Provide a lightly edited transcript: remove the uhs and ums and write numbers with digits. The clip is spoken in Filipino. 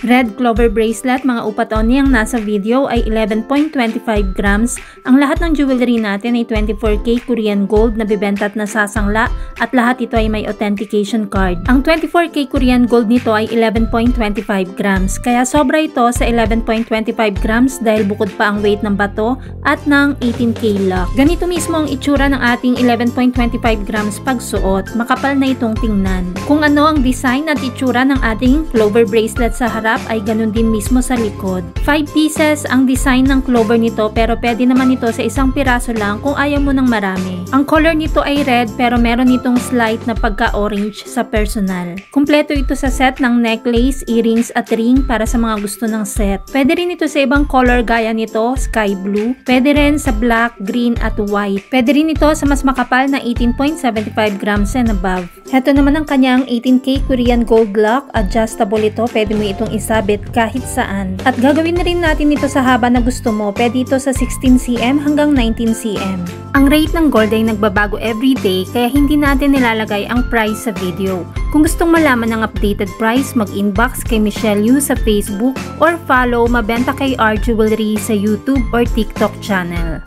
Red clover bracelet, mga upaton niyang nasa video ay 11.25 grams. Ang lahat ng jewelry natin ay 24K Korean gold na bibenta at nasasangla at lahat ito ay may authentication card. Ang 24K Korean gold nito ay 11.25 grams. Kaya sobra ito sa 11.25 grams dahil bukod pa ang weight ng bato at ng 18K lock. Ganito mismo ang itsura ng ating 11.25 grams pagsuot. Makapal na itong tingnan. Kung ano ang design at itsura ng ating clover bracelet sa harap ay ganun din mismo sa likod. 5 pieces ang design ng clover nito pero pwede naman ito sa isang piraso lang kung ayaw mo ng marami. Ang color nito ay red pero meron nitong slight na pagka-orange sa personal. Kumpleto ito sa set ng necklace, earrings at ring para sa mga gusto ng set. Pwede rin ito sa ibang color gaya nito, sky blue. Pwede rin sa black, green at white. Pwede rin ito sa mas makapal na 18.75 grams and above. Heto naman ang kanyang 18K Korean gold lock. Adjustable ito. Pwede mo itong isabit kahit saan. At gagawin na rin natin ito sa haba na gusto mo. Pwede ito sa 16cm hanggang 19cm. Ang rate ng gold ay nagbabago everyday kaya hindi natin nilalagay ang price sa video. Kung gustong malaman ng updated price, mag-inbox kay Michelle Yu sa Facebook or follow Mabenta Kay R Jewelry sa YouTube or TikTok channel.